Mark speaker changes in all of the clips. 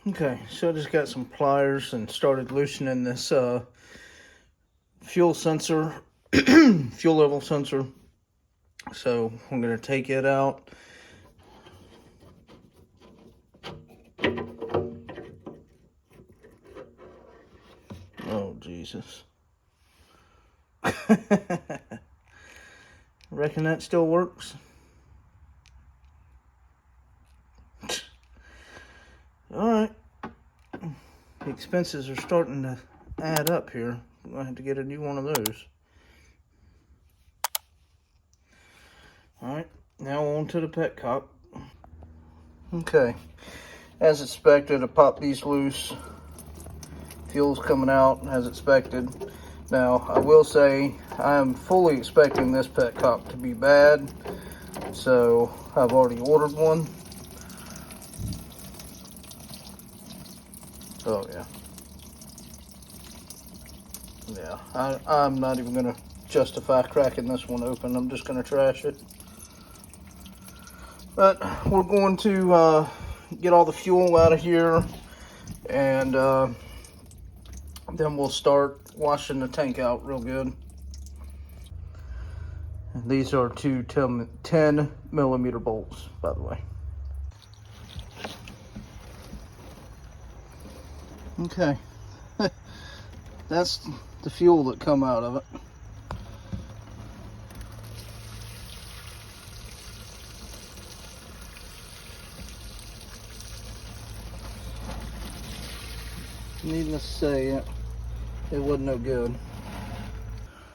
Speaker 1: Okay, so I just got some pliers and started loosening this fuel sensor, fuel level sensor. So I'm gonna take it out. Oh, Jesus. Reckon that still works? Alright. The expenses are starting to add up here. I'm going to have to get a new one of those. Alright, now on to the petcock. Okay, as expected, I popped these loose. Fuel's coming out as expected. Now, I will say, I am fully expecting this petcock to be bad, so I've already ordered one. Oh, yeah. Yeah, I'm not even going to justify cracking this one open. I'm just going to trash it. But we're going to get all the fuel out of here, and then we'll start washing the tank out real good. And these are two 10 millimeter bolts, by the way. Okay, that's the fuel that come out of it. Needless to say, it wasn't no good.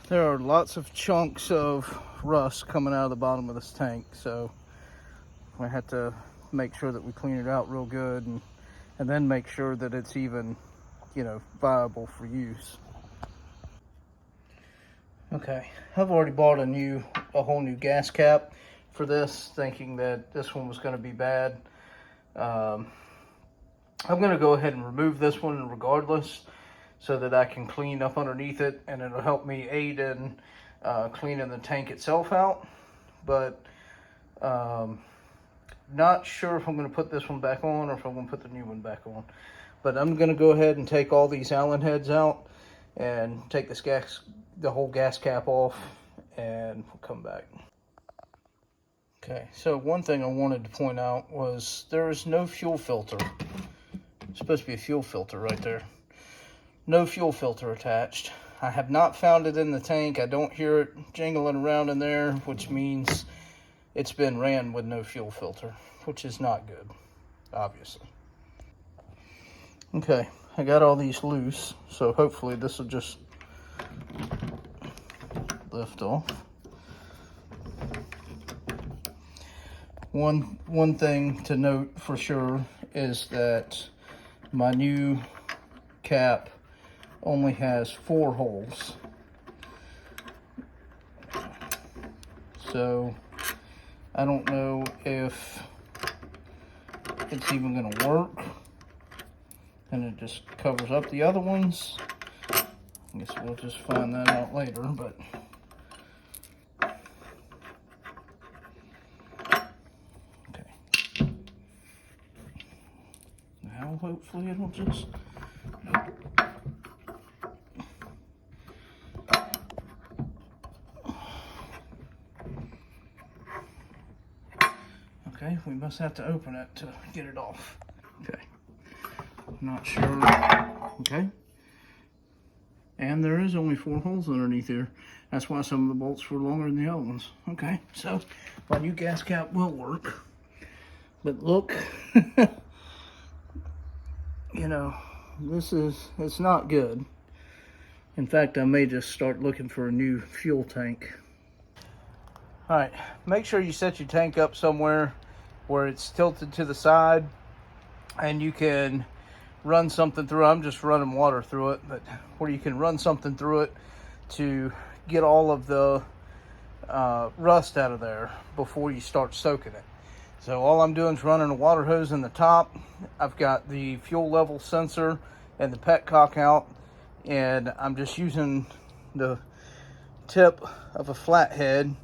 Speaker 1: There are lots of chunks of rust coming out of the bottom of this tank, so we have to make sure that we clean it out real good, and then make sure that it's even, viable for use. Okay, I've already bought a whole new gas cap for this, thinking that this one was going to be bad. I'm going to go ahead and remove this one regardless, so that I can clean up underneath it, and it'll help me aid in cleaning the tank itself out. But not sure if I'm going to put this one back on or if I'm going to put the new one back on. But I'm going to go ahead and take all these Allen heads out and take the whole gas cap off, and we'll come back. Okay, so one thing I wanted to point out was there is no fuel filter. It's supposed to be a fuel filter right there. No fuel filter attached. I have not found it in the tank. I don't hear it jingling around in there, which means it's been ran with no fuel filter, which is not good, obviously. Okay, I got all these loose, so hopefully this will just lift off. One thing to note for sure is that my new cap only has 4 holes. So I don't know if it's even going to work, and it just covers up the other ones. I guess we'll just find that out later, but okay. Now hopefully it'll just okay, we must have to open it to get it off. Okay, not sure. Okay, and there is only 4 holes underneath here. That's why some of the bolts were longer than the other ones. Okay, so my new gas cap will work. But look, it's not good. In fact, I may just start looking for a new fuel tank. All right, make sure you set your tank up somewhere where it's tilted to the side and you can run something through. I'm just running water through it, but where you can run something through it to get all of the rust out of there before you start soaking it. So all I'm doing is running a water hose in the top. I've got the fuel level sensor and the petcock out, and I'm just using the tip of a flathead,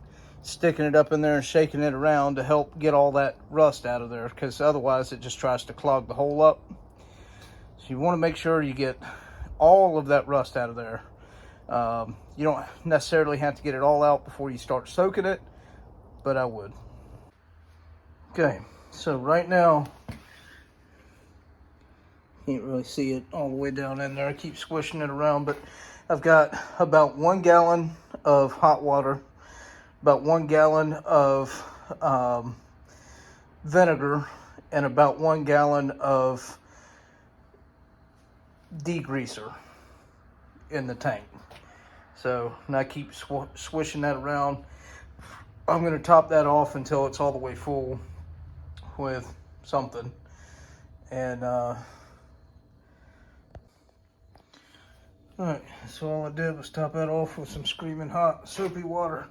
Speaker 1: sticking it up in there and shaking it around to help get all that rust out of there, because otherwise it just tries to clog the hole up. you want to make sure you get all of that rust out of there. You don't necessarily have to get it all out before you start soaking it, but I would. Okay, so right now, can't really see it all the way down in there. I keep squishing it around, but I've got about 1 gallon of hot water, about 1 gallon of vinegar, and about 1 gallon of degreaser in the tank. So now I keep swishing that around. I'm going to top that off until it's all the way full with something. And alright, so all I did was top that off with some screaming hot soapy water.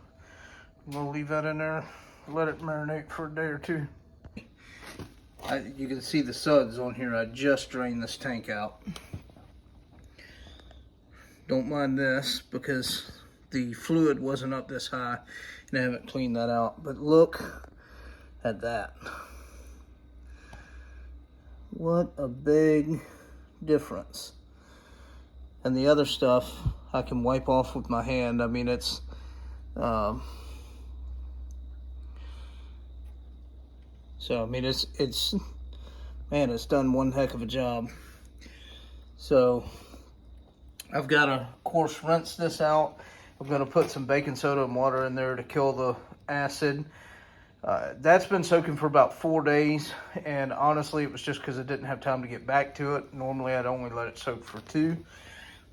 Speaker 1: I'm going to leave that in there, let it marinate for a day or two. You can see the suds on here. I just drained this tank out. Don't mind this because the fluid wasn't up this high and I haven't cleaned that out. But look at that. What a big difference. And the other stuff I can wipe off with my hand. I mean, it's so I mean it's man, it's done one heck of a job. So I've got to, of course, rinse this out. I'm going to put some baking soda and water in there to kill the acid. That's been soaking for about 4 days, and honestly it was just because I didn't have time to get back to it. Normally I'd only let it soak for 2,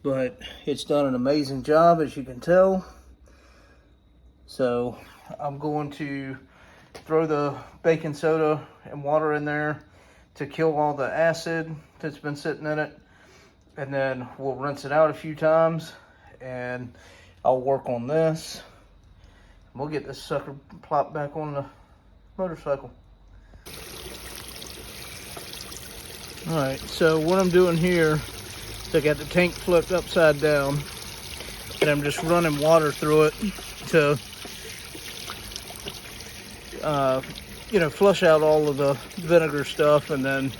Speaker 1: but it's done an amazing job, as you can tell. So I'm going to throw the baking soda and water in there to kill all the acid that's been sitting in it, and then we'll rinse it out a few times, and I'll work on this. We'll get this sucker plopped back on the motorcycle. Alright, so what I'm doing here is I got the tank flipped upside down, and I'm just running water through it to flush out all of the vinegar stuff, and then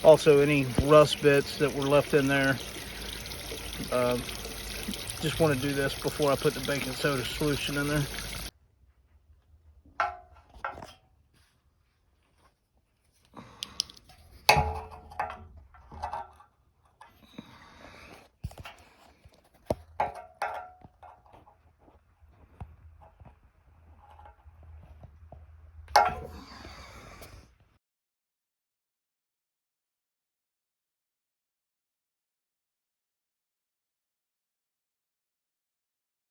Speaker 1: also any rust bits that were left in there. Just want to do this before I put the baking soda solution in there.